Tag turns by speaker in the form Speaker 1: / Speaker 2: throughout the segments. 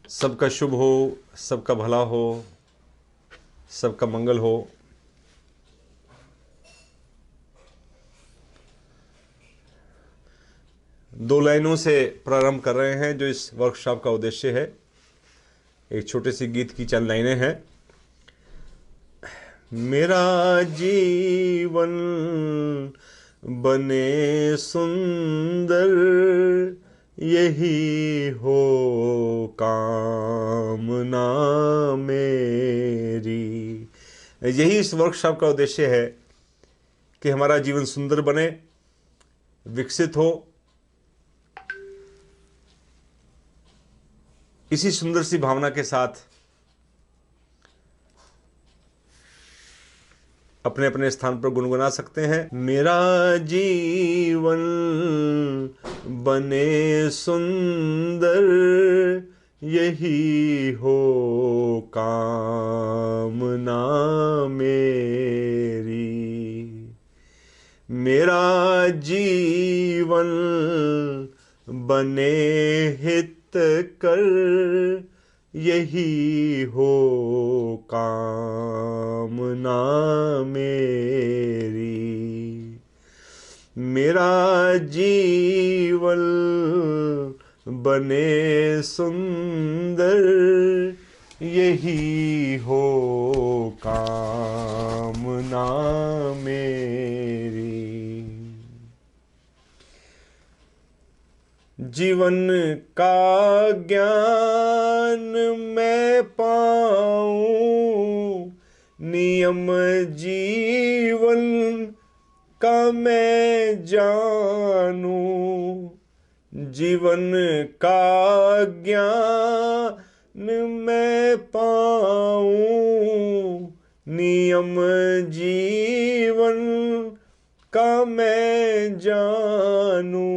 Speaker 1: सबका शुभ हो, सबका भला हो, सबका मंगल हो। दो लाइनों से प्रारंभ कर रहे हैं जो इस वर्कशॉप का उद्देश्य है। एक छोटे से गीत की चंद लाइनें हैं। मेरा जीवन बने सुंदर, यही हो कामना मेरी। यही इस वर्कशॉप का उद्देश्य है कि हमारा जीवन सुंदर बने, विकसित हो। इसी सुंदर सी भावना के साथ अपने अपने स्थान पर गुनगुना सकते हैं। मेरा जीवन बने सुंदर, यही हो कामना मेरी। मेरा जीवन बने हित कर, यही हो कामना मेरी। मेरा जीवन बने सुंदर, यही हो कामना मेरी। जीवन का ज्ञान मैं पाऊं, नियम जीवन का मैं जानूं। जीवन का ज्ञान मैं पाऊं, नियम जीवन का मैं जानूं।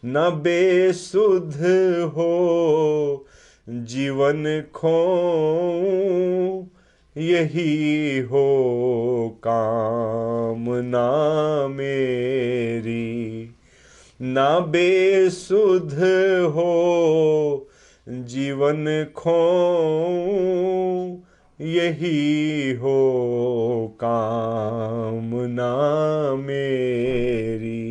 Speaker 1: न बेसुध हो जीवन खोऊं, यही हो कामना मेरी। न बेसुध हो जीवन खोऊं, यही हो कामना मेरी।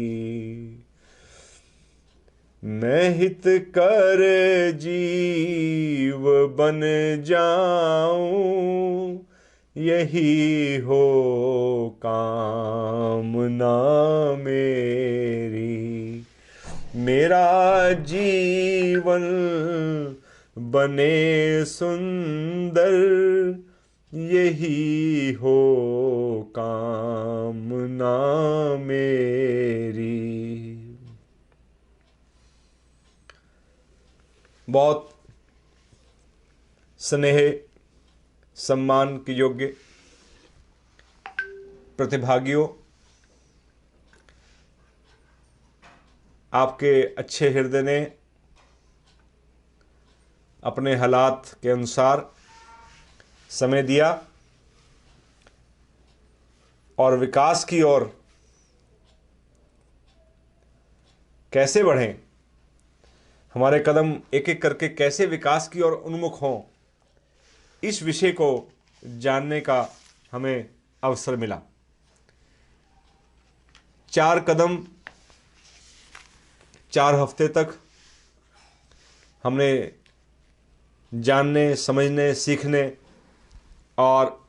Speaker 1: मैं हित कर जीव बन जाऊं, यही हो कामना मेरी। मेरा जीवन बने सुंदर, यही हो कामना मेरी। बहुत स्नेह सम्मान के योग्य प्रतिभागियों, आपके अच्छे हृदय ने अपने हालात के अनुसार समय दिया और विकास की ओर कैसे बढ़ें, हमारे कदम एक एक करके कैसे विकास की ओर उन्मुख हों, इस विषय को जानने का हमें अवसर मिला। 4 कदम 4 हफ्ते तक हमने जानने, समझने, सीखने और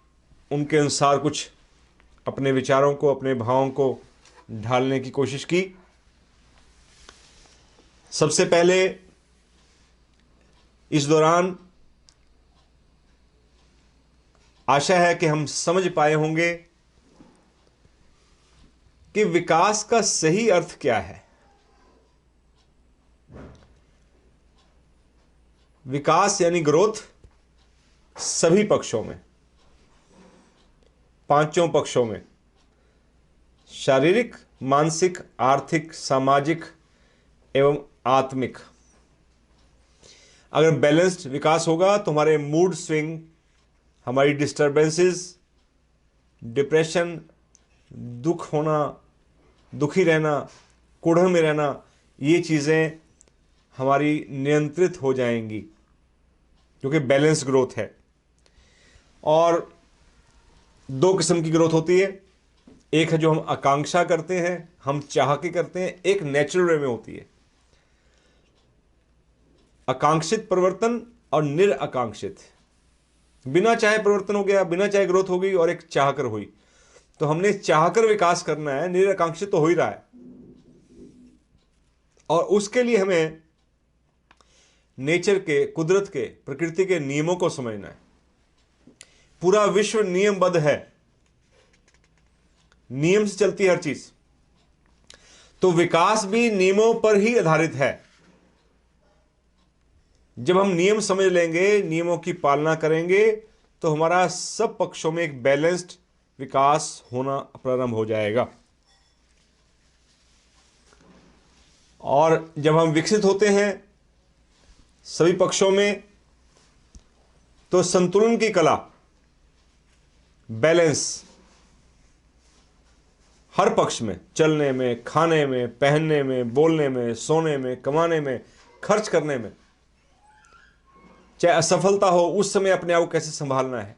Speaker 1: उनके अनुसार कुछ अपने विचारों को, अपने भावों को ढालने की कोशिश की। सबसे पहले इस दौरान आशा है कि हम समझ पाए होंगे कि विकास का सही अर्थ क्या है। विकास यानी ग्रोथ सभी पक्षों में, 5 पक्षों में, शारीरिक, मानसिक, आर्थिक, सामाजिक एवं आत्मिक। अगर बैलेंस्ड विकास होगा तो हमारे मूड स्विंग, हमारी डिस्टर्बेंसेस, डिप्रेशन, दुख होना, दुखी रहना, कुढ़न में रहना, ये चीज़ें हमारी नियंत्रित हो जाएंगी, क्योंकि बैलेंस ग्रोथ है। और दो किस्म की ग्रोथ होती है, एक है जो हम आकांक्षा करते हैं, हम चाह के करते हैं, एक नेचुरल वे में होती है। आकांक्षित परिवर्तन और निराकांक्षित, बिना चाहे परिवर्तन हो गया, बिना चाहे ग्रोथ हो गई, और एक चाहकर हुई। तो हमने चाहकर विकास करना है, निराकांक्षित तो हो ही रहा है, और उसके लिए हमें नेचर के, कुदरत के, प्रकृति के नियमों को समझना है। पूरा विश्व नियमबद्ध है, नियम से चलती है हर चीज, तो विकास भी नियमों पर ही आधारित है। जब हम नियम समझ लेंगे, नियमों की पालना करेंगे, तो हमारा सब पक्षों में एक बैलेंस्ड विकास होना प्रारंभ हो जाएगा। और जब हम विकसित होते हैं सभी पक्षों में, तो संतुलन की कला, बैलेंस, हर पक्ष में, चलने में, खाने में, पहनने में, बोलने में, सोने में, कमाने में, खर्च करने में, चाहे असफलता हो उस समय अपने आप को कैसे संभालना है,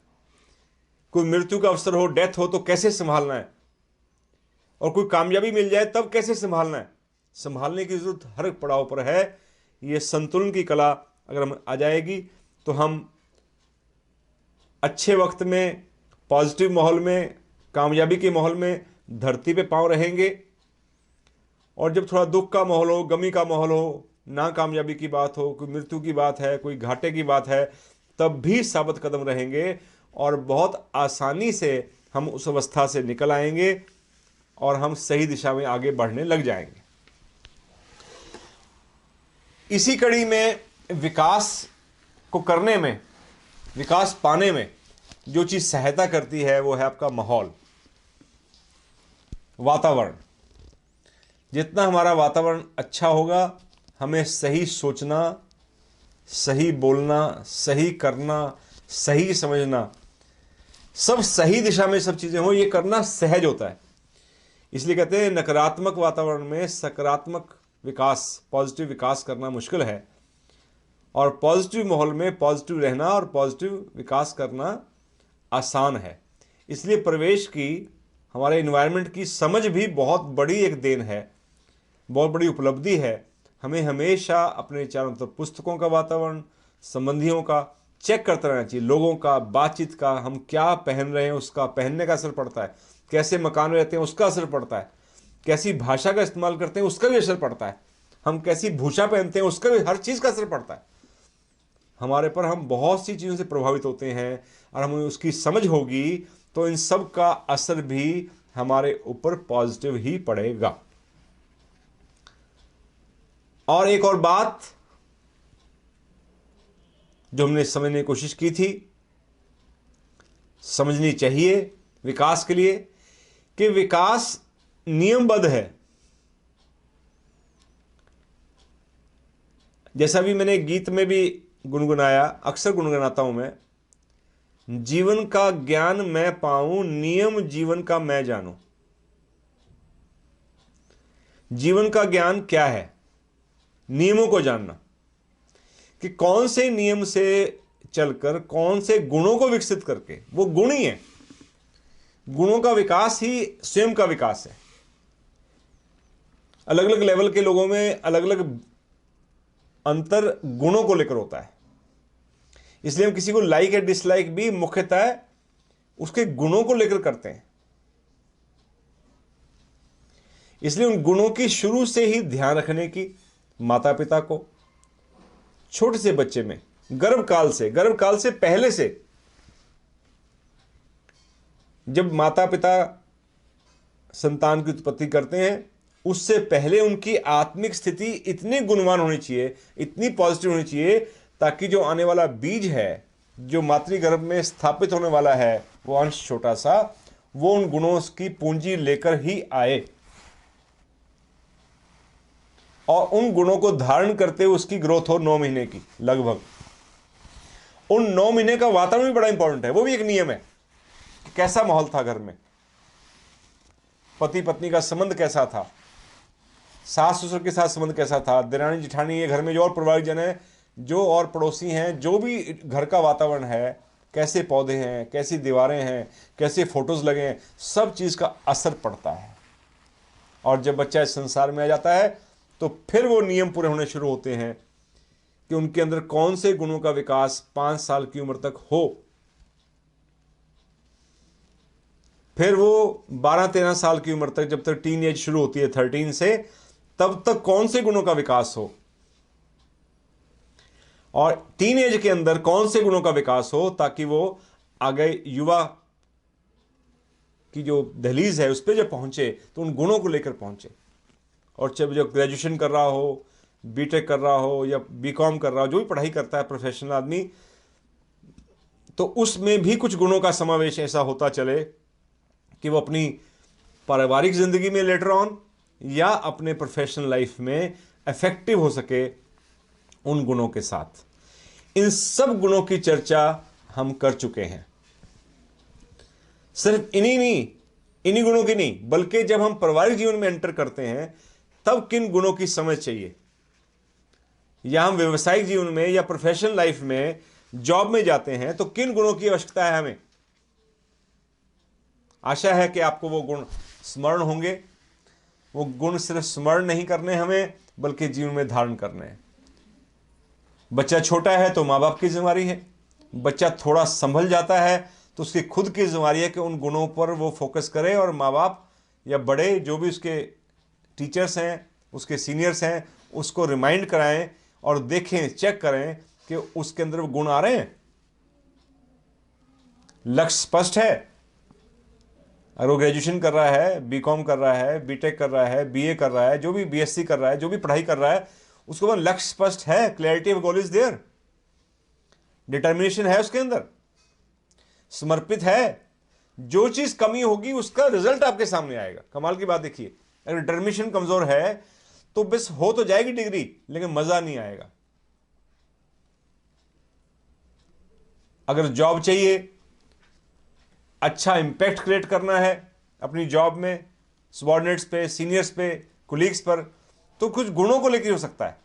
Speaker 1: कोई मृत्यु का अवसर हो, डेथ हो तो कैसे संभालना है, और कोई कामयाबी मिल जाए तब कैसे संभालना है। संभालने की जरूरत हर पड़ाव पर है। ये संतुलन की कला अगर हम आ जाएगी, तो हम अच्छे वक्त में, पॉजिटिव माहौल में, कामयाबी के माहौल में धरती पे पांव रहेंगे, और जब थोड़ा दुख का माहौल हो, गमी का माहौल हो, ना कामयाबी की बात हो, कोई मृत्यु की बात है, कोई घाटे की बात है, तब भी साबित कदम रहेंगे, और बहुत आसानी से हम उस अवस्था से निकल आएंगे, और हम सही दिशा में आगे बढ़ने लग जाएंगे। इसी कड़ी में विकास को करने में, विकास पाने में जो चीज सहायता करती है, वो है आपका माहौल, वातावरण। जितना हमारा वातावरण अच्छा होगा, हमें सही सोचना, सही बोलना, सही करना, सही समझना, सब सही दिशा में सब चीजें हो, ये करना सहज होता है। इसलिए कहते हैं नकारात्मक वातावरण में सकारात्मक विकास, पॉजिटिव विकास करना मुश्किल है, और पॉजिटिव माहौल में पॉजिटिव रहना और पॉजिटिव विकास करना आसान है। इसलिए परिवेश की, हमारे इन्वायरमेंट की समझ भी बहुत बड़ी एक देन है, बहुत बड़ी उपलब्धि है। हमें हमेशा अपने चारों तरफ पुस्तकों का वातावरण, संबंधियों का चेक करते रहना चाहिए, लोगों का, बातचीत का, हम क्या पहन रहे हैं उसका, पहनने का असर पड़ता है, कैसे मकान में रहते हैं उसका असर पड़ता है, कैसी भाषा का इस्तेमाल करते हैं उसका भी असर पड़ता है, हम कैसी भूषा पहनते हैं उसका भी, हर चीज़ का असर पड़ता है हमारे पर। हम बहुत सी चीज़ों से प्रभावित होते हैं, और हमें उसकी समझ होगी तो इन सब का असर भी हमारे ऊपर पॉजिटिव ही पड़ेगा। और एक और बात जो हमने समझने की कोशिश की थी, समझनी चाहिए विकास के लिए, कि विकास नियमबद्ध है। जैसा भी मैंने गीत में भी गुनगुनाया, अक्सर गुनगुनाता हूं मैं, जीवन का ज्ञान मैं पाऊं, नियम जीवन का मैं जानूं। जीवन का ज्ञान क्या है? नियमों को जानना, कि कौन से नियम से चलकर कौन से गुणों को विकसित करके, वो गुण ही है, गुणों का विकास ही स्वयं का विकास है। अलग अलग लेवल के लोगों में अलग अलग अंतर गुणों को लेकर होता है। इसलिए हम किसी को लाइक या डिसलाइक भी मुख्यतः उसके गुणों को लेकर करते हैं। इसलिए उन गुणों की शुरू से ही ध्यान रखने की माता पिता को, छोटे से बच्चे में, गर्भकाल से पहले से, जब माता पिता संतान की उत्पत्ति करते हैं, उससे पहले उनकी आत्मिक स्थिति इतनी गुणवान होनी चाहिए, इतनी पॉजिटिव होनी चाहिए, ताकि जो आने वाला बीज है, जो मातृगर्भ में स्थापित होने वाला है, वो अंश छोटा सा, वो उन गुणों की पूंजी लेकर ही आए, और उन गुणों को धारण करते हुए उसकी ग्रोथ हो 9 महीने की लगभग। उन 9 महीने का वातावरण भी बड़ा इंपॉर्टेंट है, वो भी एक नियम है। कैसा माहौल था घर में, पति पत्नी का संबंध कैसा था, सास ससुर के साथ संबंध कैसा था, देरानी जिठानी, ये घर में जो और पारिवारिक जन है, जो और पड़ोसी हैं, जो भी घर का वातावरण है, कैसे पौधे हैं, कैसी दीवारें हैं, कैसे फोटोज लगे हैं, सब चीज़ का असर पड़ता है। और जब बच्चा इस संसार में आ जाता है तो फिर वो नियम पूरे होने शुरू होते हैं कि उनके अंदर कौन से गुणों का विकास 5 साल की उम्र तक हो, फिर वो 12-13 साल की उम्र तक, जब तक टीन एज शुरू होती है 13 से, तब तक कौन से गुणों का विकास हो, और टीन एज के अंदर कौन से गुणों का विकास हो, ताकि वो आगे युवा की जो दहलीज है उस पर जब पहुंचे तो उन गुणों को लेकर पहुंचे। और जब ग्रेजुएशन कर रहा हो, बीटेक कर रहा हो या बीकॉम कर रहा हो, जो भी पढ़ाई करता है प्रोफेशनल आदमी, तो उसमें भी कुछ गुणों का समावेश ऐसा होता चले कि वो अपनी पारिवारिक जिंदगी में लेटर ऑन या अपने प्रोफेशनल लाइफ में इफेक्टिव हो सके उन गुणों के साथ। इन सब गुणों की चर्चा हम कर चुके हैं। सिर्फ इन्हीं गुणों की नहीं, बल्कि जब हम पारिवारिक जीवन में एंटर करते हैं तब किन गुणों की समझ चाहिए, या हम व्यवसायिक जीवन में या प्रोफेशनल लाइफ में जॉब में जाते हैं तो किन गुणों की आवश्यकता है हमें। आशा है कि आपको वो गुण स्मरण होंगे। वो गुण सिर्फ स्मरण नहीं करने हमें, बल्कि जीवन में धारण करने हैं। बच्चा छोटा है तो माँ बाप की जिम्मेदारी है, बच्चा थोड़ा संभल जाता है तो उसकी खुद की जिम्मेदारी है कि उन गुणों पर वो फोकस करे, और माँ बाप या बड़े जो भी उसके टीचर्स हैं, उसके सीनियर्स हैं, उसको रिमाइंड कराएं और देखें, चेक करें कि उसके अंदर वो गुण आ रहे हैं। लक्ष्य स्पष्ट है। अगर वो ग्रेजुएशन कर रहा है, बीकॉम कर रहा है, बीटेक कर रहा है, बीए कर रहा है, जो भी बीएससी कर रहा है, जो भी पढ़ाई कर रहा है, उसके बाद लक्ष्य स्पष्ट है, clarity of goal is there, determination है उसके अंदर, समर्पित है। जो चीज कमी होगी उसका रिजल्ट आपके सामने आएगा। कमाल की बात देखिए, अगर डिटर्मिनेशन कमजोर है तो बस हो तो जाएगी डिग्री, लेकिन मजा नहीं आएगा। अगर जॉब चाहिए, अच्छा इंपैक्ट क्रिएट करना है अपनी जॉब में, सबऑर्डिनेट्स पे, सीनियर्स पे, कोलीग्स पर, तो कुछ गुणों को लेकर हो सकता है।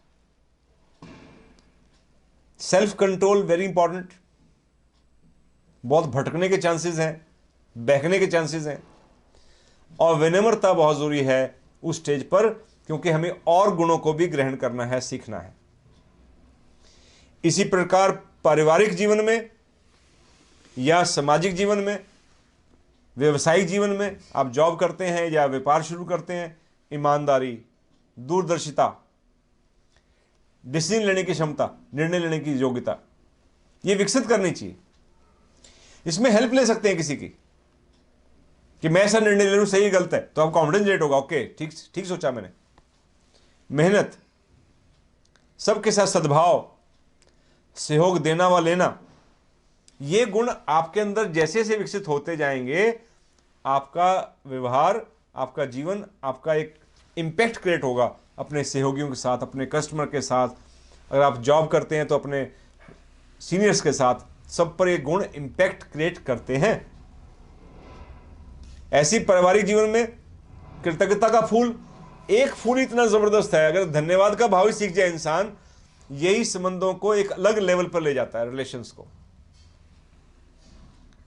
Speaker 1: Self control very important. बहुत भटकने के चांसेस हैं, बहकने के चांसेस हैं, और विनम्रता बहुत जरूरी है उस स्टेज पर, क्योंकि हमें और गुणों को भी ग्रहण करना है, सीखना है। इसी प्रकार पारिवारिक जीवन में या सामाजिक जीवन में, व्यवसायिक जीवन में, आप जॉब करते हैं या व्यापार शुरू करते हैं, ईमानदारी, दूरदर्शिता, डिसीजन लेने की क्षमता, निर्णय लेने की योग्यता, ये विकसित करनी चाहिए। इसमें हेल्प ले सकते हैं किसी की कि मैं ऐसा निर्णय ले लूं, सही गलत है, तो आप कॉन्फिडेंस जनरेट होगा, ओके ठीक ठीक सोचा मैंने। मेहनत, सबके साथ सद्भाव, सहयोग देना व लेना, ये गुण आपके अंदर जैसे जैसे विकसित होते जाएंगे, आपका व्यवहार, आपका जीवन, आपका एक इम्पैक्ट क्रिएट होगा अपने सहयोगियों के साथ, अपने कस्टमर के साथ, अगर आप जॉब करते हैं तो अपने सीनियर्स के साथ, सब पर ये गुण इम्पैक्ट क्रिएट करते हैं। ऐसी पारिवारिक जीवन में कृतज्ञता का फूल, एक फूल इतना जबरदस्त है, अगर धन्यवाद का भाव ही सीख जाए इंसान, यही संबंधों को एक अलग लेवल पर ले जाता है, रिलेशंस को।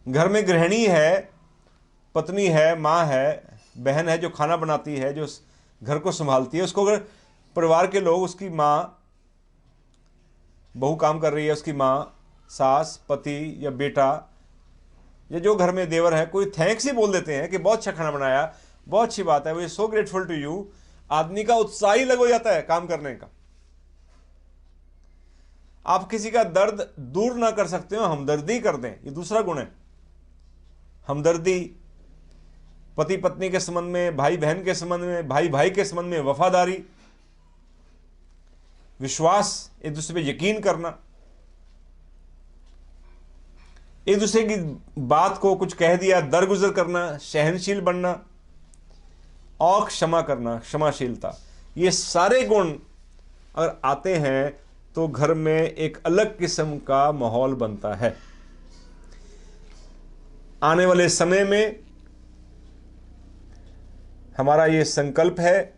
Speaker 1: घर में गृहिणी है, पत्नी है, माँ है, बहन है जो खाना बनाती है, जो घर को संभालती है, उसको अगर परिवार के लोग, उसकी माँ, बहू काम कर रही है, उसकी माँ, सास, पति या बेटा, या जो घर में देवर है, कोई थैंक्स ही बोल देते हैं कि बहुत अच्छा खाना बनाया, बहुत अच्छी बात है, we are so grateful to you, आदमी का उत्साह ही लग हो जाता है काम करने का। आप किसी का दर्द दूर ना कर सकते हो, हमदर्दी कर दें, ये दूसरा गुण है। हमदर्दी, पति पत्नी के संबंध में, भाई बहन के संबंध में, भाई भाई के संबंध में वफादारी, विश्वास, एक दूसरे पे यकीन करना, एक दूसरे की बात को कुछ कह दिया दरगुजर करना, सहनशील बनना, और क्षमा करना, क्षमाशीलता, ये सारे गुण अगर आते हैं तो घर में एक अलग किस्म का माहौल बनता है। आने वाले समय में हमारा ये संकल्प है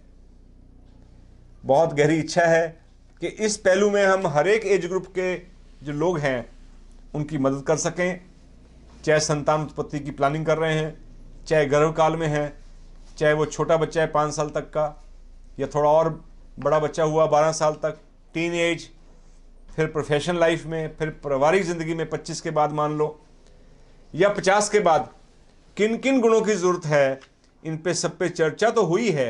Speaker 1: बहुत गहरी इच्छा है कि इस पहलू में हम हर एक एज ग्रुप के जो लोग हैं उनकी मदद कर सकें, चाहे संतान उत्पत्ति की प्लानिंग कर रहे हैं, चाहे गर्भकाल में हैं, चाहे वो छोटा बच्चा है 5 साल तक का, या थोड़ा और बड़ा बच्चा हुआ 12 साल तक, टीन एज, फिर प्रोफेशनल लाइफ में, फिर पारिवारिक ज़िंदगी में 25 के बाद मान लो, या 50 के बाद किन किन गुणों की ज़रूरत है, इन पे सब पे चर्चा तो हुई है,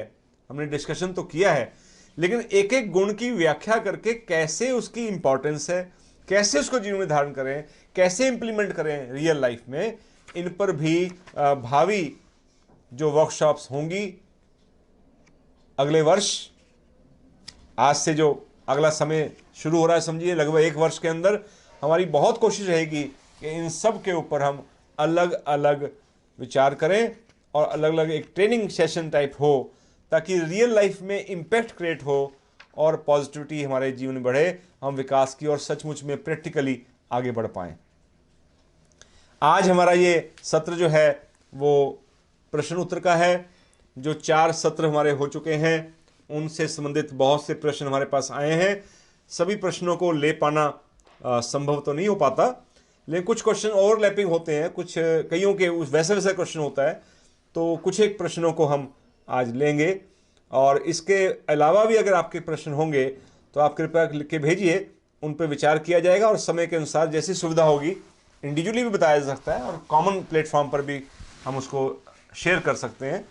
Speaker 1: हमने डिस्कशन तो किया है, लेकिन एक एक गुण की व्याख्या करके कैसे उसकी इंपॉर्टेंस है, कैसे उसको जीवन में धारण करें, कैसे इंप्लीमेंट करें रियल लाइफ में, इन पर भी भावी जो वर्कशॉप्स होंगी अगले वर्ष, आज से जो अगला समय शुरू हो रहा है, समझिए लगभग 1 वर्ष के अंदर हमारी बहुत कोशिश रहेगी कि इन सब के ऊपर हम अलग अलग विचार करें और अलग अलग एक ट्रेनिंग सेशन टाइप हो, ताकि रियल लाइफ में इम्पैक्ट क्रिएट हो और पॉजिटिविटी हमारे जीवन में बढ़े, हम विकास की और सचमुच में प्रैक्टिकली आगे बढ़ पाएं। आज हमारा ये सत्र जो है वो प्रश्न उत्तर का है। जो 4 सत्र हमारे हो चुके हैं उनसे संबंधित बहुत से प्रश्न हमारे पास आए हैं। सभी प्रश्नों को ले पाना संभव तो नहीं हो पाता, लेकिन कुछ क्वेश्चन ओवरलैपिंग होते हैं, कुछ कईयों के वैसे क्वेश्चन होता है, तो कुछ एक प्रश्नों को हम आज लेंगे। और इसके अलावा भी अगर आपके प्रश्न होंगे तो आप कृपया लिख के भेजिए, उन पर विचार किया जाएगा और समय के अनुसार जैसी सुविधा होगी इंडिविजुअली भी बताया जा सकता है और कॉमन प्लेटफॉर्म पर भी हम उसको शेयर कर सकते हैं।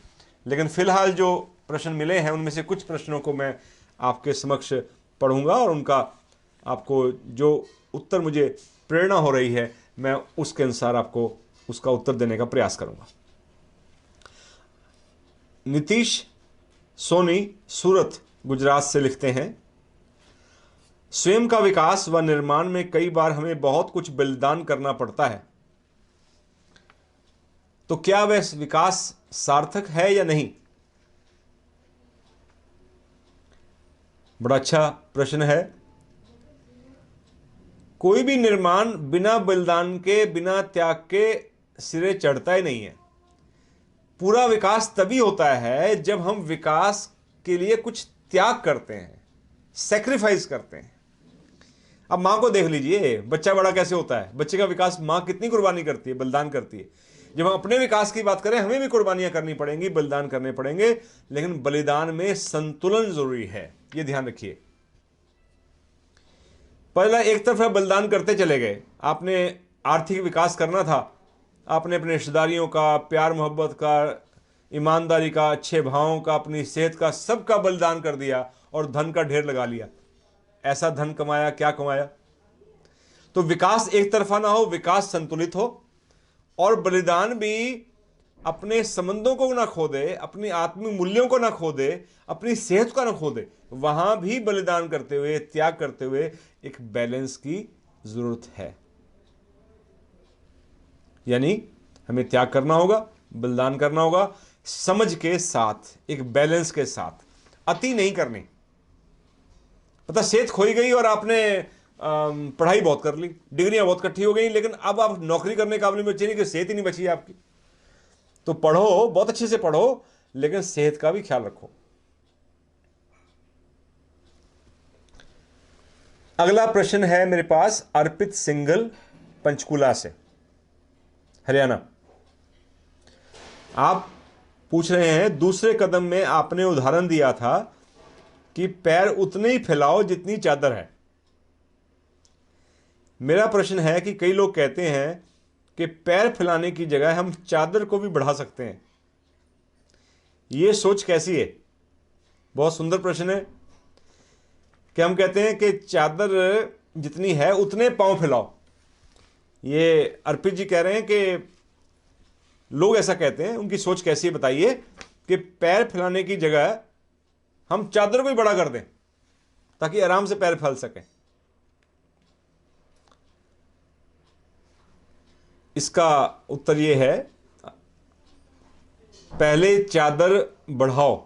Speaker 1: लेकिन फिलहाल जो प्रश्न मिले हैं उनमें से कुछ प्रश्नों को मैं आपके समक्ष पढ़ूंगा और उनका आपको जो उत्तर मुझे प्रेरणा हो रही है मैं उसके अनुसार आपको उसका उत्तर देने का प्रयास करूंगा। नीतीश सोनी सूरत गुजरात से लिखते हैं, स्वयं का विकास व निर्माण में कई बार हमें बहुत कुछ बलिदान करना पड़ता है, तो क्या वह विकास सार्थक है या नहीं? बड़ा अच्छा प्रश्न है। कोई भी निर्माण बिना बलिदान के, बिना त्याग के सिरे चढ़ता ही नहीं है। पूरा विकास तभी होता है जब हम विकास के लिए कुछ त्याग करते हैं, सैक्रिफाइस करते हैं। अब मां को देख लीजिए, बच्चा बड़ा कैसे होता है, बच्चे का विकास मां कितनी कुर्बानी करती है, बलिदान करती है। जब हम अपने विकास की बात करें हमें भी कुर्बानियां करनी पड़ेंगी, बलिदान करने पड़ेंगे, लेकिन बलिदान में संतुलन जरूरी है, यह ध्यान रखिए। पहला एक तरफ बलिदान करते चले गए, आपने आर्थिक विकास करना था, आपने अपने रिश्तेदारियों का, प्यार मोहब्बत का, ईमानदारी का, अच्छे भावों का, अपनी सेहत का, सबका बलिदान कर दिया और धन का ढेर लगा लिया। ऐसा धन कमाया, क्या कमाया? तो विकास एक तरफा ना हो, विकास संतुलित हो। और बलिदान भी अपने संबंधों को ना खो दे, अपनी आत्मिक मूल्यों को ना खो दे, अपनी सेहत को ना खो दे। वहां भी बलिदान करते हुए, त्याग करते हुए एक बैलेंस की जरूरत है। यानी हमें त्याग करना होगा, बलिदान करना होगा, समझ के साथ, एक बैलेंस के साथ, अति नहीं करनी। पता सेहत खोई गई और आपने पढ़ाई बहुत कर ली, डिग्रियां बहुत इकट्ठी हो गई, लेकिन अब आप नौकरी करने काबिल बचे नहीं कि सेहत ही नहीं बची है आपकी। तो पढ़ो, बहुत अच्छे से पढ़ो, लेकिन सेहत का भी ख्याल रखो। अगला प्रश्न है मेरे पास अर्पित सिंगल पंचकुला से, हरियाणा। आप पूछ रहे हैं, दूसरे कदम में आपने उदाहरण दिया था कि पैर उतने ही फैलाओ जितनी चादर है। मेरा प्रश्न है कि कई लोग कहते हैं कि पैर फैलाने की जगह हम चादर को भी बढ़ा सकते हैं, यह सोच कैसी है? बहुत सुंदर प्रश्न है कि हम कहते हैं कि चादर जितनी है उतने पांव फैलाओ। ये अर्पित जी कह रहे हैं कि लोग ऐसा कहते हैं, उनकी सोच कैसी है बताइए, कि पैर फैलाने की जगह हम चादर को ही बड़ा कर दें ताकि आराम से पैर फैल सकें। इसका उत्तर यह है, पहले चादर बढ़ाओ,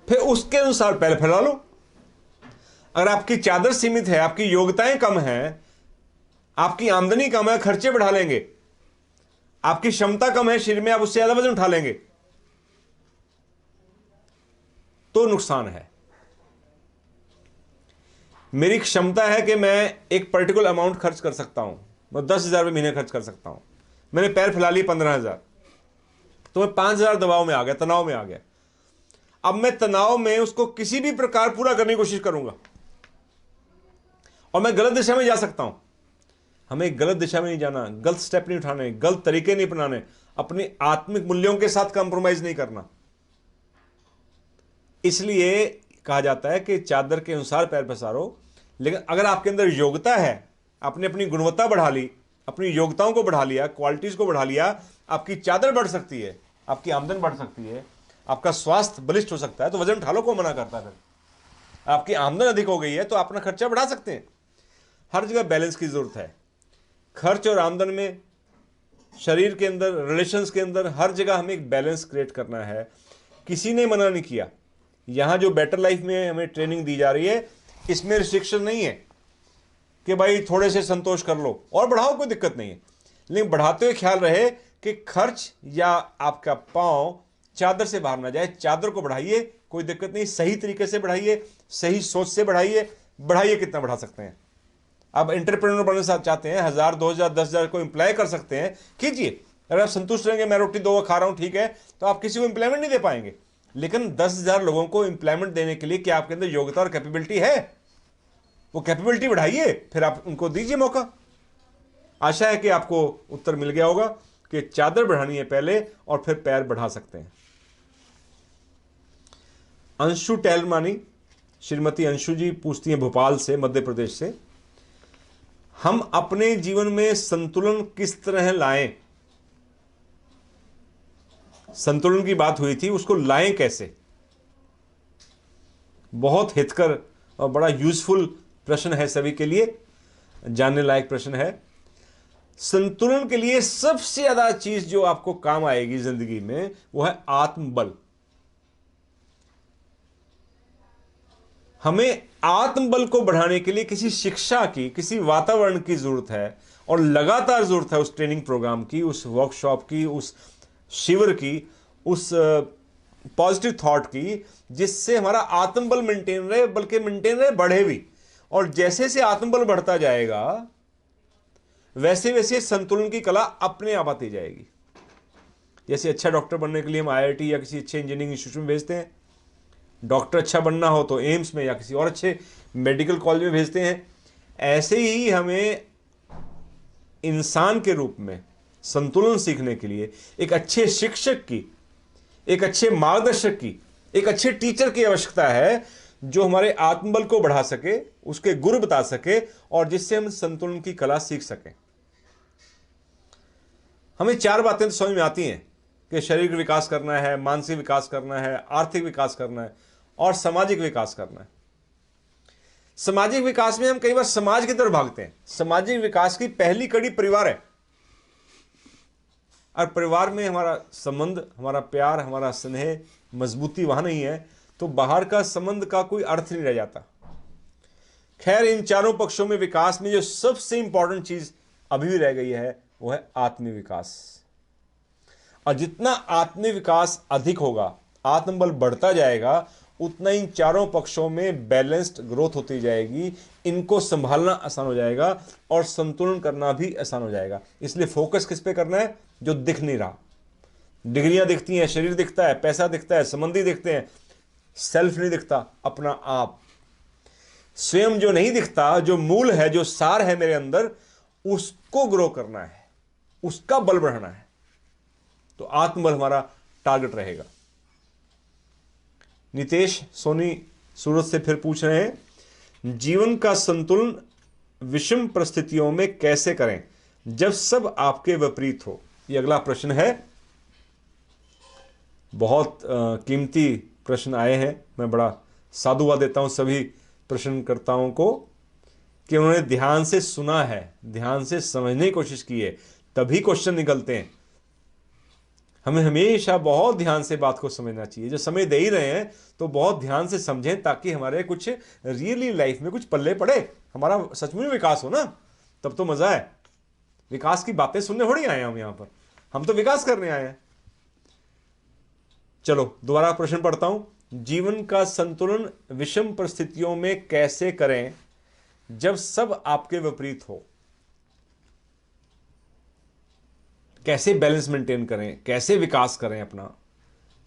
Speaker 1: फिर उसके अनुसार पैर फैला लो। अगर आपकी चादर सीमित है, आपकी योग्यताएं कम हैं, आपकी आमदनी कम है, खर्चे बढ़ा लेंगे, आपकी क्षमता कम है शरीर में, आप उससे ज्यादा वजन उठा लेंगे, तो नुकसान है। मेरी क्षमता है कि मैं एक पर्टिकुलर अमाउंट खर्च कर सकता हूं, मैं 10,000 रुपये महीने खर्च कर सकता हूं। मैंने पैर फैला ली 15,000, तो मैं 5,000 दबाव में आ गया, तनाव में आ गया। अब मैं तनाव में उसको किसी भी प्रकार पूरा करने की कोशिश करूंगा और मैं गलत दिशा में जा सकता हूं। हमें गलत दिशा में नहीं जाना, गलत स्टेप नहीं उठाने, गलत तरीके नहीं अपनाने, अपने आत्मिक मूल्यों के साथ कंप्रोमाइज नहीं करना। इसलिए कहा जाता है कि चादर के अनुसार पैर पसारो। लेकिन अगर आपके अंदर योग्यता है, आपने अपनी गुणवत्ता बढ़ा ली, अपनी योग्यताओं को बढ़ा लिया, क्वालिटीज को बढ़ा लिया, आपकी चादर बढ़ सकती है, आपकी आमदन बढ़ सकती है, आपका स्वास्थ्य बलिष्ठ हो सकता है। तो वजन उठा लो, को मना करता है? फिर आपकी आमदन अधिक हो गई है तो अपना खर्चा बढ़ा सकते हैं। हर जगह बैलेंस की जरूरत है। खर्च और आमदन में, शरीर के अंदर, रिलेशंस के अंदर, हर जगह हमें एक बैलेंस क्रिएट करना है। किसी ने मना नहीं किया। यहां जो बेटर लाइफ में हमें ट्रेनिंग दी जा रही है, इसमें रिस्ट्रिक्शन नहीं है कि भाई थोड़े से संतोष कर लो और बढ़ाओ, कोई दिक्कत नहीं है। लेकिन बढ़ाते हुए ख्याल रहे कि खर्च या आपका पांव चादर से बाहर ना जाए। चादर को बढ़ाइए, कोई दिक्कत नहीं, सही तरीके से बढ़ाइए, सही सोच से बढ़ाइए। बढ़ाइए, कितना बढ़ा सकते हैं। आप एंटरप्रेन्योर बनना चाहते हैं, 1,000, 2,000, 10,000 को एम्प्लॉय कर सकते हैं, कीजिए। अगर आप संतुष्ट रहेंगे, मैं रोटी 2 खा रहा हूं, ठीक है, तो आप किसी को एम्प्लॉयमेंट नहीं दे पाएंगे। लेकिन 10,000 लोगों को एम्प्लॉयमेंट देने के लिए क्या आपके अंदर योग्यता और कैपेबिलिटी है? वो कैपेबिलिटी बढ़ाइए, फिर आप उनको दीजिए मौका। आशा है कि आपको उत्तर मिल गया होगा कि चादर बढ़ानी है पहले और फिर पैर बढ़ा सकते हैं। अंशु टैलमानी, श्रीमती अंशु जी पूछती हैं भोपाल से, मध्य प्रदेश से, हम अपने जीवन में संतुलन किस तरह लाएं? संतुलन की बात हुई थी, उसको लाएं कैसे? बहुत हितकर और बड़ा यूजफुल प्रश्न है, सभी के लिए जानने लायक प्रश्न है। संतुलन के लिए सबसे ज्यादा चीज जो आपको काम आएगी जिंदगी में, वो है आत्मबल। हमें आत्मबल को बढ़ाने के लिए किसी शिक्षा की, किसी वातावरण की जरूरत है और लगातार जरूरत है उस ट्रेनिंग प्रोग्राम की, उस वर्कशॉप की, उस शिविर की, उस पॉजिटिव थॉट की, जिससे हमारा आत्मबल मेंटेन रहे, बल्कि मेंटेन रहे, बढ़े भी। और जैसे से आत्मबल बढ़ता जाएगा, वैसे वैसे संतुलन की कला अपने आप आती जाएगी। जैसे अच्छा डॉक्टर बनने के लिए हम IIT या किसी अच्छे इंजीनियरिंग इंस्टीट्यूट में भेजते हैं, डॉक्टर अच्छा बनना हो तो एम्स में या किसी और अच्छे मेडिकल कॉलेज में भेजते हैं, ऐसे ही हमें इंसान के रूप में संतुलन सीखने के लिए एक अच्छे शिक्षक की, एक अच्छे मार्गदर्शक की, एक अच्छे टीचर की आवश्यकता है, जो हमारे आत्मबल को बढ़ा सके, उसके गुर बता सके और जिससे हम संतुलन की कला सीख सकें। हमें 4 बातें तो समझ में आती हैं कि शरीर विकास करना है, मानसिक विकास करना है, आर्थिक विकास करना है और सामाजिक विकास करना है। सामाजिक विकास में हम कई बार समाज की तरफ भागते हैं। सामाजिक विकास की पहली कड़ी परिवार है, और परिवार में हमारा संबंध, हमारा प्यार, हमारा स्नेह, मजबूती वहां नहीं है तो बाहर का संबंध का कोई अर्थ नहीं रह जाता। खैर, इन चारों पक्षों में विकास में जो सबसे इंपॉर्टेंट चीज अभी भी रह गई है, वो है आत्मिक विकास। और जितना आत्मिक विकास अधिक होगा, आत्मबल बढ़ता जाएगा, उतना इन चारों पक्षों में बैलेंस्ड ग्रोथ होती जाएगी। इनको संभालना आसान हो जाएगा और संतुलन करना भी आसान हो जाएगा। इसलिए फोकस किस पे करना है? जो दिख नहीं रहा। डिग्रियां दिखती हैं, शरीर दिखता है, पैसा दिखता है, संबंधी दिखते हैं, सेल्फ नहीं दिखता, अपना आप, स्वयं जो नहीं दिखता, जो मूल है, जो सार है मेरे अंदर, उसको ग्रो करना है, उसका बल बढ़ाना है। तो आत्मबल हमारा टारगेट रहेगा। नितेश सोनी सूरत से फिर पूछ रहे हैं, जीवन का संतुलन विषम परिस्थितियों में कैसे करें जब सब आपके विपरीत हो? ये अगला प्रश्न है। बहुत कीमती प्रश्न आए हैं। मैं बड़ा साधुवाद देता हूं सभी प्रश्नकर्ताओं को कि उन्होंने ध्यान से सुना है, ध्यान से समझने की कोशिश की है, तभी क्वेश्चन निकलते हैं। हमें हमेशा बहुत ध्यान से बात को समझना चाहिए। जो समय दे ही रहे हैं तो बहुत ध्यान से समझें, ताकि हमारे कुछ रियली लाइफ में कुछ पल्ले पड़े, हमारा सच में विकास हो ना, तब तो मजा है। विकास की बातें सुनने थोड़ी आए हम यहां पर, हम तो विकास करने आए हैं। चलो दोबारा प्रश्न पढ़ता हूं। जीवन का संतुलन विषम परिस्थितियों में कैसे करें जब सब आपके विपरीत हो? कैसे बैलेंस मेंटेन करें, कैसे विकास करें अपना,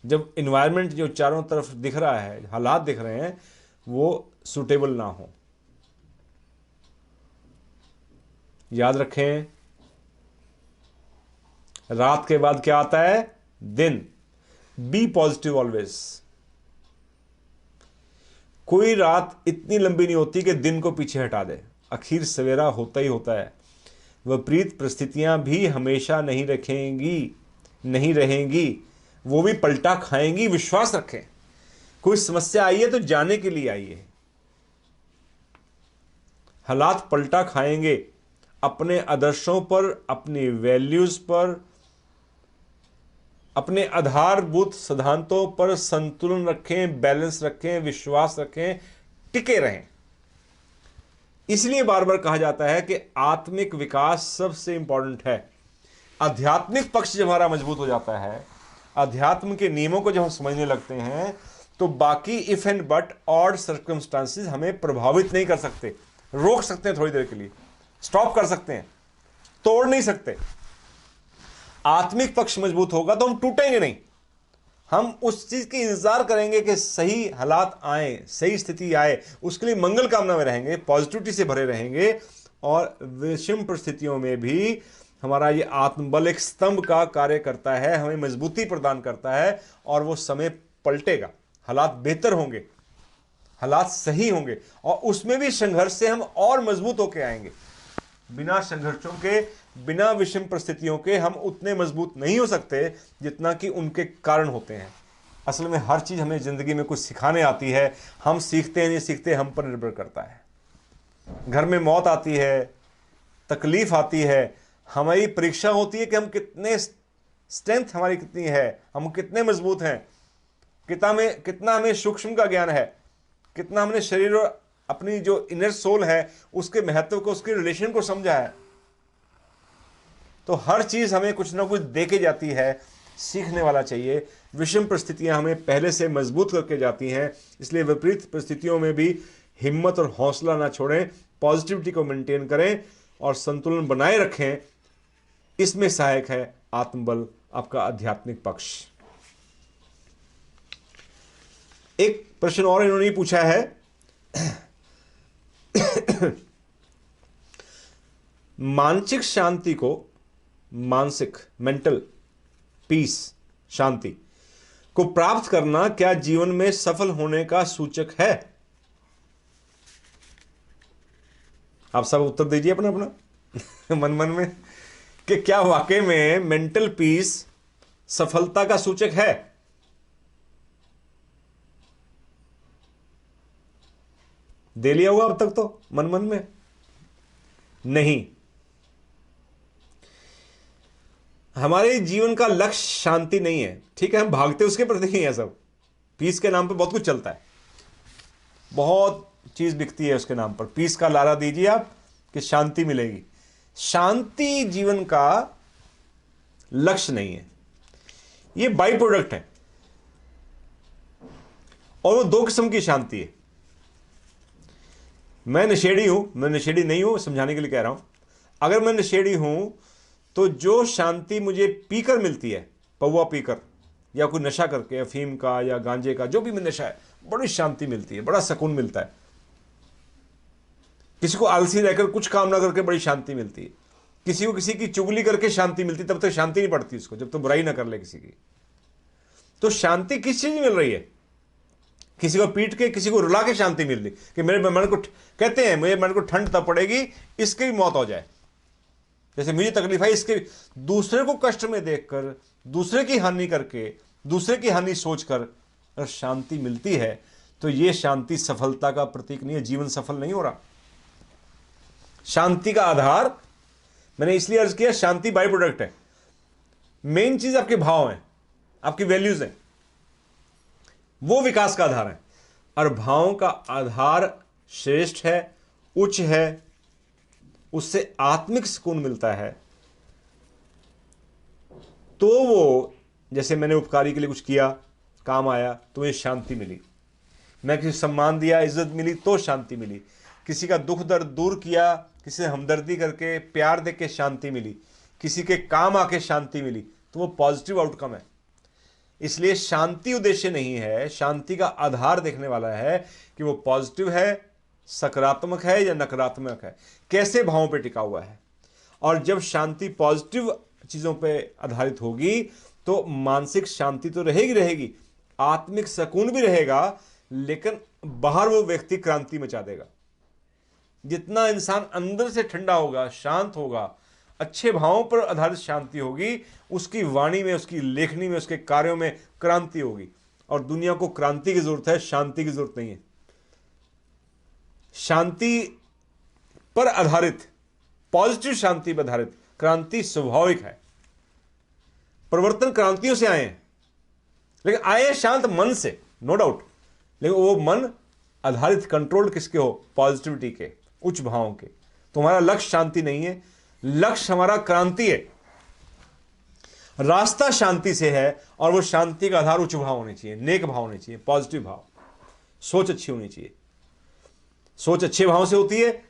Speaker 1: जब इन्वायरमेंट जो चारों तरफ दिख रहा है, हालात दिख रहे हैं, वो सूटेबल ना हो? याद रखें, रात के बाद क्या आता है? दिन। Be positive always. कोई रात इतनी लंबी नहीं होती कि दिन को पीछे हटा दे, आखिर सवेरा होता ही होता है। विपरीत परिस्थितियां भी हमेशा नहीं रहेंगी, वो भी पलटा खाएंगी। विश्वास रखें, कोई समस्या आई है तो जाने के लिए आई है। हालात पलटा खाएंगे। अपने आदर्शों पर, अपनी वैल्यूज पर, अपने आधारभूत सिद्धांतों पर संतुलन रखें, बैलेंस रखें, विश्वास रखें, टिके रहें। इसलिए बार बार कहा जाता है कि आत्मिक विकास सबसे इंपॉर्टेंट है। आध्यात्मिक पक्ष जब हमारा मजबूत हो जाता है, अध्यात्म के नियमों को जब हम समझने लगते हैं, तो बाकी if and but odd circumstances हमें प्रभावित नहीं कर सकते। रोक सकते हैं थोड़ी देर के लिए, स्टॉप कर सकते हैं, तोड़ नहीं सकते। आत्मिक पक्ष मजबूत होगा तो हम टूटेंगे नहीं। हम उस चीज की इंतजार करेंगे कि सही हालात आए, सही स्थिति आए, उसके लिए मंगल कामना में रहेंगे, पॉजिटिविटी से भरे रहेंगे। और विषम परिस्थितियों में भी हमारा ये आत्मबल एक स्तंभ का कार्य करता है, हमें मजबूती प्रदान करता है। और वो समय पलटेगा, हालात बेहतर होंगे, हालात सही होंगे, और उसमें भी संघर्ष से हम और मजबूत होकर आएंगे। बिना संघर्षों के, बिना विषम परिस्थितियों के हम उतने मजबूत नहीं हो सकते जितना कि उनके कारण होते हैं। असल में हर चीज हमें जिंदगी में कुछ सिखाने आती है। हम सीखते हैं नहीं सीखते, हम पर निर्भर करता है। घर में मौत आती है, तकलीफ आती है, हमारी परीक्षा होती है कि हम कितने, स्ट्रेंथ हमारी कितनी है, हम कितने मजबूत हैं, कितना हमें सूक्ष्म का ज्ञान है, कितना हमने शरीर और अपनी जो इनर सोल है उसके महत्व को, उसके रिलेशन को समझा है। तो हर चीज हमें कुछ ना कुछ देके जाती है, सीखने वाला चाहिए। विषम परिस्थितियां हमें पहले से मजबूत करके जाती हैं। इसलिए विपरीत परिस्थितियों में भी हिम्मत और हौसला ना छोड़ें, पॉजिटिविटी को मेंटेन करें और संतुलन बनाए रखें। इसमें सहायक है आत्मबल, आपका आध्यात्मिक पक्ष। एक प्रश्न और इन्होंने पूछा है, मानसिक शांति को, मानसिक मेंटल पीस, शांति को प्राप्त करना क्या जीवन में सफल होने का सूचक है? आप सब उत्तर दीजिए अपना अपना मन में कि क्या वाकई में मेंटल पीस सफलता का सूचक है? दे लिया होगा अब तक तो मन में। नहीं, हमारे जीवन का लक्ष्य शांति नहीं है। ठीक है, हम भागते उसके प्रति ही है सब। पीस के नाम पर बहुत कुछ चलता है, बहुत चीज बिकती है उसके नाम पर। पीस का लारा दीजिए आप कि शांति मिलेगी। शांति जीवन का लक्ष्य नहीं है, ये बाई प्रोडक्ट है। और वो दो किस्म की शांति है। मैं नशेड़ी हूं, मैं नशेड़ी नहीं हूं, समझाने के लिए कह रहा हूं। अगर मैं नशेड़ी हूं तो जो शांति मुझे पीकर मिलती है, पौवा पीकर या कोई नशा करके, अफीम का या गांजे का, जो भी नशा है, बड़ी शांति मिलती है, बड़ा सुकून मिलता है। किसी को आलसी रहकर कुछ काम ना करके बड़ी शांति मिलती है। किसी को किसी की चुगली करके शांति मिलती, तब तक शांति नहीं पड़ती उसको, जब तक बुराई ना कर ले किसी की। तो शांति किस चीज में मिल रही है? किसी को पीट के, किसी को रुला के शांति मिल रही कि मेरे मन को, कहते हैं मेरे मन को ठंड तब पड़ेगी इसकी भी मौत हो जाए। जैसे मुझे तकलीफ है इसके, दूसरे को कष्ट में देखकर, दूसरे की हानि करके, दूसरे की हानि सोचकर अगर शांति मिलती है तो यह शांति सफलता का प्रतीक नहीं है। जीवन सफल नहीं हो रहा। शांति का आधार, मैंने इसलिए अर्ज किया, शांति बाई प्रोडक्ट है। मेन चीज आपके भाव हैं, आपकी वैल्यूज हैं, वो विकास का आधार है। और भावों का आधार श्रेष्ठ है, उच्च है, उससे आत्मिक सुकून मिलता है। तो वो, जैसे मैंने उपकारी के लिए कुछ किया, काम आया, तुम्हें शांति मिली। मैं किसी सम्मान दिया, इज्जत मिली तो शांति मिली। किसी का दुख दर्द दूर किया, किसी से हमदर्दी करके, प्यार दे के शांति मिली, किसी के काम आके शांति मिली, तो वो पॉजिटिव आउटकम है। इसलिए शांति उद्देश्य नहीं है, शांति का आधार देखने वाला है कि वो पॉजिटिव है, सकारात्मक है या नकारात्मक है, कैसे भावों पे टिका हुआ है। और जब शांति पॉजिटिव चीज़ों पे आधारित होगी तो मानसिक शांति तो रहेगी रहेगी, आत्मिक सुकून भी रहेगा, लेकिन बाहर वो व्यक्ति क्रांति मचा देगा। जितना इंसान अंदर से ठंडा होगा, शांत होगा, अच्छे भावों पर आधारित शांति होगी, उसकी वाणी में, उसकी लेखनी में, उसके कार्यों में क्रांति होगी। और दुनिया को क्रांति की जरूरत है, शांति की जरूरत नहीं है। शांति पर आधारित, पॉजिटिव शांति पर आधारित क्रांति स्वाभाविक है। परिवर्तन क्रांतियों से आए हैं, लेकिन आए शांत मन से, नो डाउट, लेकिन वो मन आधारित, कंट्रोल किसके हो? पॉजिटिविटी के, उच्च भावों के। तुम्हारा लक्ष्य शांति नहीं है, लक्ष्य हमारा क्रांति है। रास्ता शांति से है, और वो शांति का आधार उच्च भाव होने चाहिए, नेक भाव होने चाहिए, पॉजिटिव भाव, सोच अच्छी होनी चाहिए। सोच अच्छे भाव से होती है,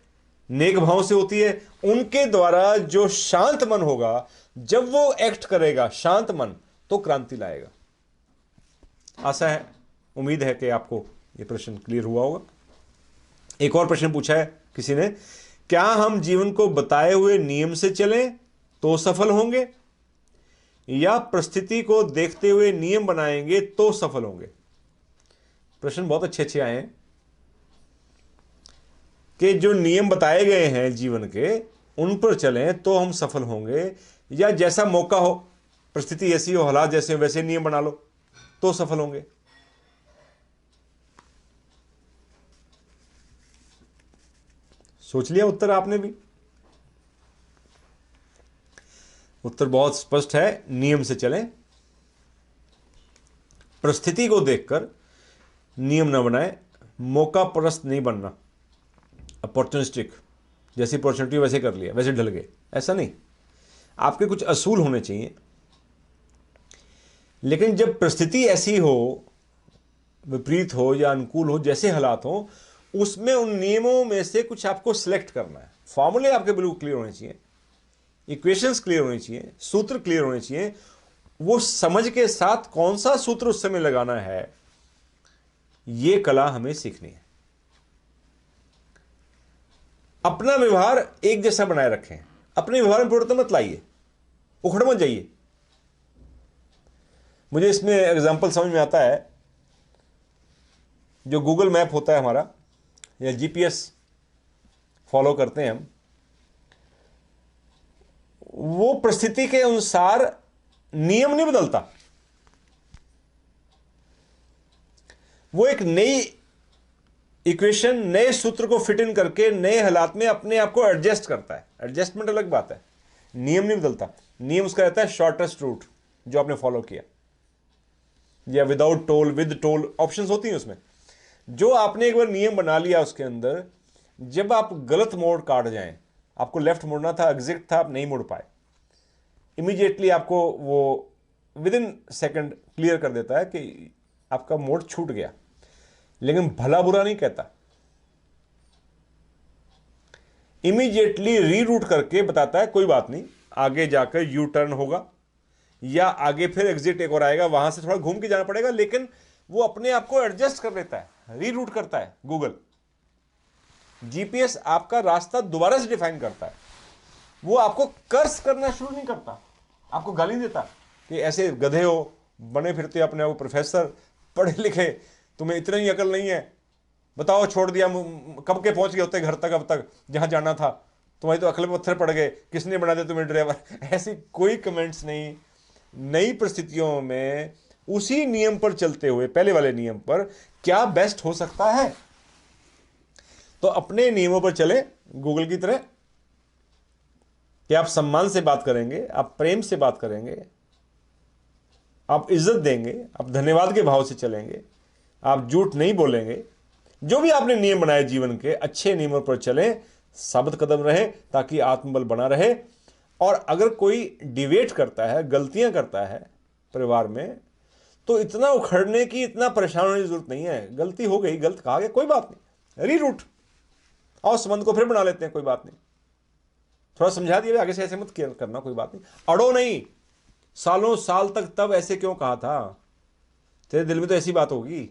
Speaker 1: नेक भाव से होती है। उनके द्वारा जो शांत मन होगा, जब वो एक्ट करेगा शांत मन, तो क्रांति लाएगा। आशा है, उम्मीद है कि आपको ये प्रश्न क्लियर हुआ होगा। एक और प्रश्न पूछा है किसी ने, क्या हम जीवन को बताए हुए नियम से चलें तो सफल होंगे, या परिस्थिति को देखते हुए नियम बनाएंगे तो सफल होंगे? प्रश्न बहुत अच्छे अच्छे आए हैं कि जो नियम बताए गए हैं जीवन के, उन पर चलें तो हम सफल होंगे, या जैसा मौका हो, परिस्थिति ऐसी हो, हालात जैसे हो वैसे नियम बना लो तो सफल होंगे। सोच लिया उत्तर आपने भी? उत्तर बहुत स्पष्ट है, नियम से चलें। परिस्थिति को देखकर नियम न बनाए, मौका परस्त नहीं बनना, अपॉर्चुनिस्टिक, जैसी अपॉर्चुनिटी वैसे कर लिया, वैसे ढल गए, ऐसा नहीं। आपके कुछ असूल होने चाहिए। लेकिन जब परिस्थिति ऐसी हो, विपरीत हो या अनुकूल हो, जैसे हालात हो, उसमें उन नियमों में से कुछ आपको सिलेक्ट करना है। फॉर्मूले आपके बिल्कुल क्लियर होने चाहिए, इक्वेशंस क्लियर होनी चाहिए, सूत्र क्लियर होने चाहिए। वो समझ के साथ कौन सा सूत्र उस समय लगाना है, ये कला हमें सीखनी है। अपना व्यवहार एक जैसा बनाए रखें, अपने व्यवहार में परिवर्तन मत लाइए, उखड़ मत जाइए। मुझे इसमें एग्जाम्पल समझ में आता है, जो गूगल मैप होता है हमारा, या जीपीएस फॉलो करते हैं हम, वो परिस्थिति के अनुसार नियम नहीं बदलता। वो एक नई इक्वेशन, नए सूत्र को फिट इन करके नए हालात में अपने आप को एडजस्ट करता है। एडजस्टमेंट अलग बात है, नियम नहीं बदलता। नियम उसका रहता है शॉर्टेस्ट रूट, जो आपने फॉलो किया, या without toll, with toll, options होती हैं उसमें। जो आपने एक बार नियम बना लिया, उसके अंदर जब आप गलत मोड़ काट जाएं, आपको लेफ्ट मुड़ना था, एग्जिट था, आप नहीं मुड़ पाए, इमीडिएटली आपको वो विद इन सेकेंड क्लियर कर देता है कि आपका मोड़ छूट गया। लेकिन भला बुरा नहीं कहता, इमीडिएटली रीरूट करके बताता है कोई बात नहीं, आगे जाकर यू टर्न होगा, या आगे फिर एग्जिट एक और आएगा, वहां से थोड़ा घूम के जाना पड़ेगा, लेकिन वो अपने आप को एडजस्ट कर लेता है, रीरूट करता है। गूगल, जीपीएस आपका रास्ता दोबारा से डिफाइन करता है। वो आपको कर्स करना शुरू नहीं करता, आपको गाली देता कि ऐसे गधे हो, बने फिरते हो अपने आप प्रोफेसर, पढ़े लिखे, तुम्हें इतनी ही अकल नहीं है, बताओ छोड़ दिया, कब के पहुंच गए होते घर तक, अब तक जहां जाना था, तुम्हारी तो अकल में पत्थर पड़ गए, किसने बना दिया तुम्हें ड्राइवर। ऐसी कोई कमेंट्स नहीं। नई परिस्थितियों में उसी नियम पर चलते हुए, पहले वाले नियम पर क्या बेस्ट हो सकता है, तो अपने नियमों पर चले, गूगल की तरह, कि आप सम्मान से बात करेंगे, आप प्रेम से बात करेंगे, आप इज्जत देंगे, आप धन्यवाद के भाव से चलेंगे, आप झूठ नहीं बोलेंगे। जो भी आपने नियम बनाए जीवन के, अच्छे नियमों पर चलें, साबित कदम रहे, ताकि आत्मबल बना रहे। और अगर कोई डिवेट करता है, गलतियां करता है परिवार में, तो इतना उखड़ने की, इतना परेशान होने की जरूरत नहीं है। गलती हो गई, गलत कहा गया, कोई बात नहीं, रीरूट, और संबंध को फिर बना लेते हैं, कोई बात नहीं। थोड़ा समझा दिया, आगे से ऐसे मत करना, कोई बात नहीं, अड़ो नहीं। सालों साल तक तब ऐसे क्यों कहा था, तेरे दिल में तो ऐसी बात होगी।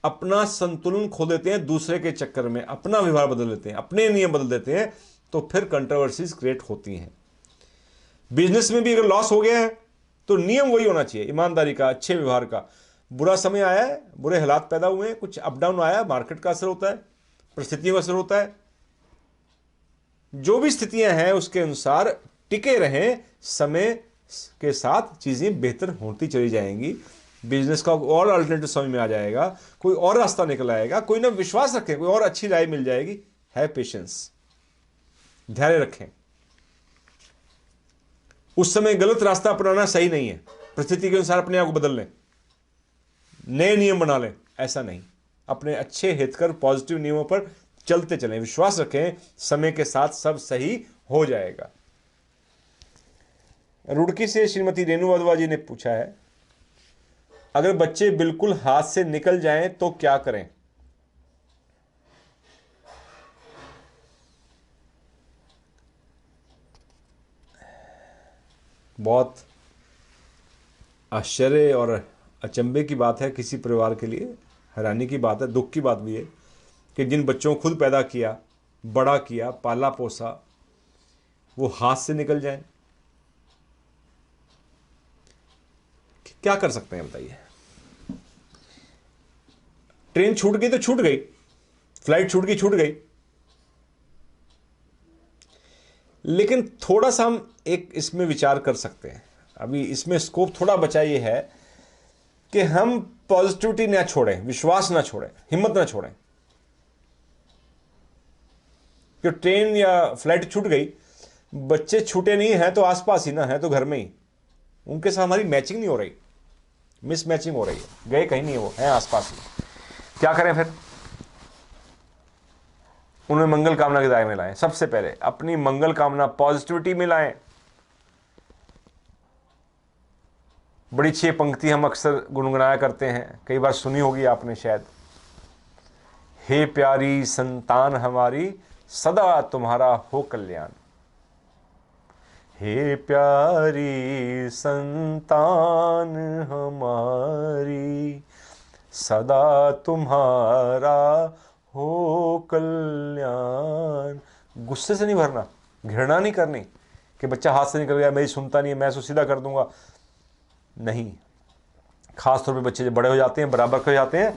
Speaker 1: अपना संतुलन खो देते हैं दूसरे के चक्कर में, अपना व्यवहार बदल देते हैं, अपने नियम बदल देते हैं, तो फिर कंट्रोवर्सीज क्रिएट होती हैं। बिजनेस में भी अगर लॉस हो गया है तो नियम वही होना चाहिए, ईमानदारी का, अच्छे व्यवहार का। बुरा समय आया है, बुरे हालात पैदा हुए हैं, कुछ अप डाउन आया, मार्केट का असर होता है, परिस्थितियों का असर होता है, जो भी स्थितियां हैं उसके अनुसार टिके रहें। समय के साथ चीजें बेहतर होती चली जाएंगी, बिजनेस का और अल्टरनेटिव समझ में आ जाएगा, कोई और रास्ता निकल आएगा, कोई ना विश्वास रखें, कोई और अच्छी राय मिल जाएगी। है पेशेंस, धैर्य रखें। उस समय गलत रास्ता अपनाना सही नहीं है, परिस्थिति के अनुसार अपने आप को बदल लें, नए नियम बना लें, ऐसा नहीं। अपने अच्छे हितकर पॉजिटिव नियमों पर चलते चलें, विश्वास रखें, समय के साथ सब सही हो जाएगा। रुड़की से श्रीमती रेणु वधवा जी ने पूछा है, अगर बच्चे बिल्कुल हाथ से निकल जाएं तो क्या करें? बहुत आश्चर्य और अचंभे की बात है किसी परिवार के लिए, हैरानी की बात है, दुख की बात भी है कि जिन बच्चों को खुद पैदा किया, बड़ा किया, पाला पोसा, वो हाथ से निकल जाएं। क्या कर सकते हैं बताइए? ट्रेन छूट गई तो छूट गई, फ्लाइट छूट गई, छूट गई, लेकिन थोड़ा सा हम एक इसमें विचार कर सकते हैं। अभी इसमें स्कोप थोड़ा बचा ये है कि हम पॉजिटिविटी ना छोड़ें, विश्वास ना छोड़ें, हिम्मत ना छोड़ें। कि ट्रेन या फ्लाइट छूट गई, बच्चे छूटे नहीं हैं तो आसपास ही ना है, तो घर में ही, उनके साथ हमारी मैचिंग नहीं हो रही, मिस मैचिंग हो रही है, गए कहीं नहीं, वो है आसपास ही। क्या करें फिर? उन्हें मंगल कामना के दायरे में लाएं। सबसे पहले अपनी मंगल कामना पॉजिटिविटी में लाएं। बड़ी अच्छी पंक्ति हम अक्सर गुनगुनाया करते हैं, कई बार सुनी होगी आपने शायद, हे प्यारी संतान हमारी सदा तुम्हारा हो कल्याण। हे प्यारी संतान हमारी सदा तुम्हारा हो कल्याण। गुस्से से नहीं भरना, घृणा नहीं करनी कि बच्चा हाथ से निकल गया, मेरी सुनता नहीं है, मैं इसको सीधा कर दूंगा, नहीं। खास तौर पे बच्चे जब बड़े हो जाते हैं, बराबर हो जाते हैं,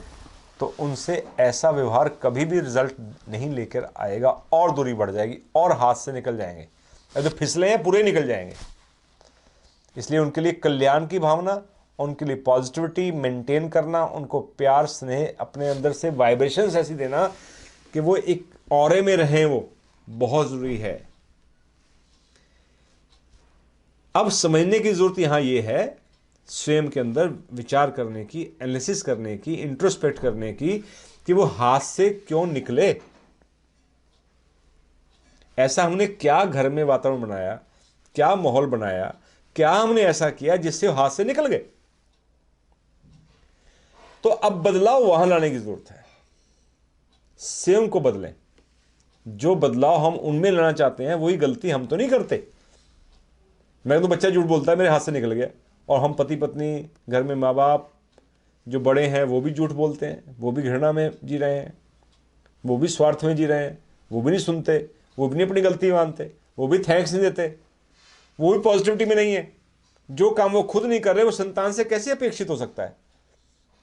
Speaker 1: तो उनसे ऐसा व्यवहार कभी भी रिजल्ट नहीं लेकर आएगा, और दूरी बढ़ जाएगी और हाथ से निकल जाएंगे, जो फिसले हैं पूरे निकल जाएंगे। इसलिए उनके लिए कल्याण की भावना, उनके लिए पॉजिटिविटी मेंटेन करना, उनको प्यार स्नेह अपने अंदर से वाइब्रेशंस ऐसी देना कि वो एक ऑरे में रहें, वो बहुत जरूरी है। अब समझने की जरूरत यहां ये है, स्वयं के अंदर विचार करने की, एनालिसिस करने की, इंट्रोस्पेक्ट करने की, कि वो हाथ से क्यों निकले। ऐसा हमने क्या घर में वातावरण बनाया, क्या माहौल बनाया, क्या हमने ऐसा किया जिससे हाथ से निकल गए? तो अब बदलाव वहां लाने की जरूरत है। स्वयं को बदलें। जो बदलाव हम उनमें लाना चाहते हैं वही गलती हम तो नहीं करते। मैं तो बच्चा झूठ बोलता है मेरे हाथ से निकल गया, और हम पति पत्नी, घर में माँ बाप जो बड़े हैं वो भी झूठ बोलते हैं, वो भी घृणा में जी रहे हैं, वो भी स्वार्थ में जी रहे हैं, वो भी नहीं सुनते, वो भी नहीं अपनी गलती मानते, वो भी थैंक्स नहीं देते, वो भी पॉजिटिविटी में नहीं है। जो काम वो खुद नहीं कर रहे वो संतान से कैसे अपेक्षित हो सकता है?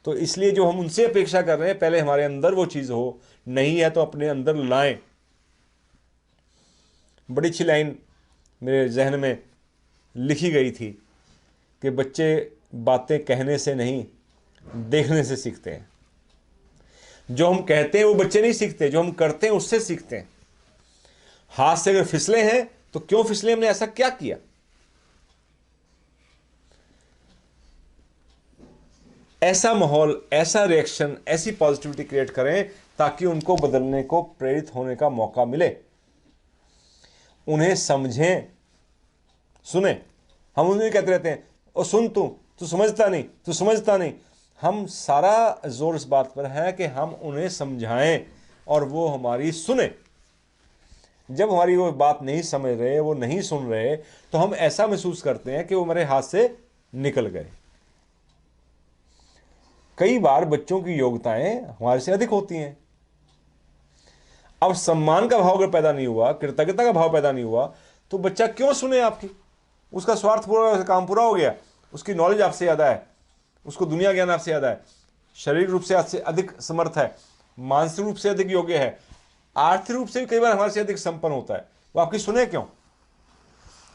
Speaker 1: तो इसलिए जो हम उनसे अपेक्षा कर रहे हैं, पहले हमारे अंदर वो चीज़ हो, नहीं है तो अपने अंदर लाएं। बड़ी अच्छी लाइन मेरे जहन में लिखी गई थी कि बच्चे बातें कहने से नहीं, देखने से सीखते हैं। जो हम कहते हैं वो बच्चे नहीं सीखते, जो हम करते हैं उससे सीखते हैं। हाथ से अगर फिसले हैं तो क्यों फिसले, हमने ऐसा क्या किया? ऐसा माहौल, ऐसा रिएक्शन, ऐसी पॉजिटिविटी क्रिएट करें ताकि उनको बदलने को, प्रेरित होने का मौका मिले। उन्हें समझें, सुने। हम उन्हें कहते रहते हैं, और सुन तू तू समझता नहीं, तू समझता नहीं। हम सारा जोर इस बात पर है कि हम उन्हें समझाएं और वो हमारी सुने। जब हमारी वो बात नहीं समझ रहे, वो नहीं सुन रहे, तो हम ऐसा महसूस करते हैं कि वो हमारे हाथ से निकल गए। कई बार बच्चों की योग्यताएं हमारे से अधिक होती हैं। अब सम्मान का भाव अगर पैदा नहीं हुआ, कृतज्ञता का भाव पैदा नहीं हुआ, तो बच्चा क्यों सुने आपकी? उसका स्वार्थ पूरा, काम पूरा हो गया। उसकी नॉलेज आपसे ज़्यादा है, उसको दुनिया ज्ञान आपसे ज़्यादा है, शारीरिक रूप से आपसे अधिक समर्थ है, मानसिक रूप से अधिक योग्य है, आर्थिक रूप से भी कई बार हमारे से अधिक संपन्न होता है। वो आपकी सुने क्यों?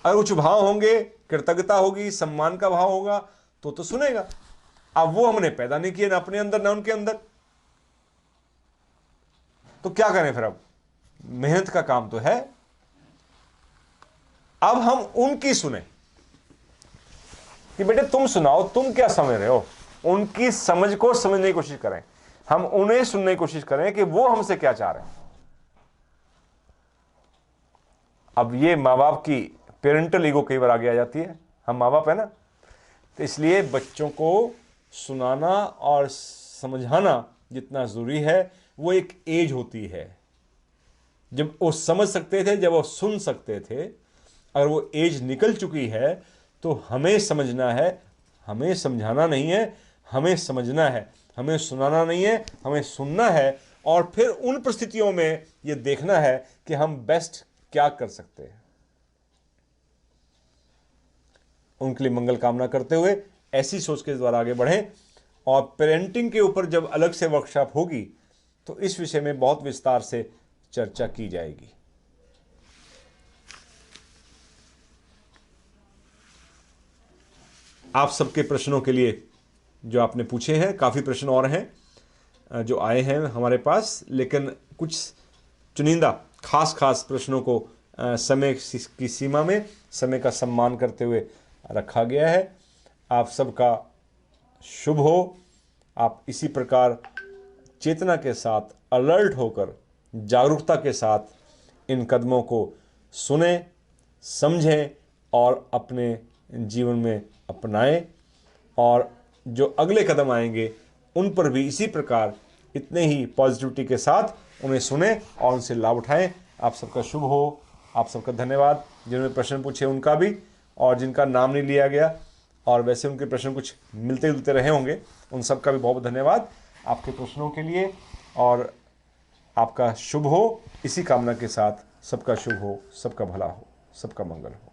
Speaker 1: अगर उच्च भाव होंगे, कृतज्ञता होगी, सम्मान का भाव होगा, तो सुनेगा। अब वो हमने पैदा नहीं किया, ना अपने अंदर ना उनके अंदर, तो क्या करें फिर? अब मेहनत का काम तो है। अब हम उनकी सुने कि बेटे तुम सुनाओ, तुम क्या समझ रहे हो। उनकी समझ को समझने की कोशिश करें, हम उन्हें सुनने की कोशिश करें कि वो हमसे क्या चाह रहे हैं। अब ये माँ बाप की पेरेंटल ईगो कई बार आगे आ जाती है। हम माँ बाप है ना, तो इसलिए बच्चों को सुनाना और समझाना जितना ज़रूरी है, वो एक एज होती है जब वो समझ सकते थे, जब वो सुन सकते थे। अगर वो एज निकल चुकी है तो हमें समझना है, हमें समझाना नहीं है, हमें समझना है। हमें सुनाना नहीं है, हमें सुनना है। और फिर उन परिस्थितियों में ये देखना है कि हम बेस्ट क्या कर सकते हैं। उनके लिए मंगल कामना करते हुए ऐसी सोच के द्वारा आगे बढ़ें। और पेरेंटिंग के ऊपर जब अलग से वर्कशॉप होगी तो इस विषय में बहुत विस्तार से चर्चा की जाएगी। आप सबके प्रश्नों के लिए जो आपने पूछे हैं, काफ़ी प्रश्न और हैं जो आए हैं हमारे पास, लेकिन कुछ चुनिंदा खास प्रश्नों को समय की सीमा में, समय का सम्मान करते हुए रखा गया है। आप सबका शुभ हो। आप इसी प्रकार चेतना के साथ, अलर्ट होकर, जागरूकता के साथ इन कदमों को सुने, समझें और अपने जीवन में अपनाएं। और जो अगले कदम आएंगे उन पर भी इसी प्रकार इतने ही पॉजिटिविटी के साथ उन्हें सुने और उनसे लाभ उठाएं। आप सबका शुभ हो। आप सबका धन्यवाद जिन्होंने प्रश्न पूछे उनका भी, और जिनका नाम नहीं लिया गया और वैसे उनके प्रश्न कुछ मिलते जुलते रहे होंगे, उन सबका भी बहुत धन्यवाद आपके प्रश्नों के लिए। और आपका शुभ हो, इसी कामना के साथ सबका शुभ हो, सबका भला हो, सबका मंगल हो।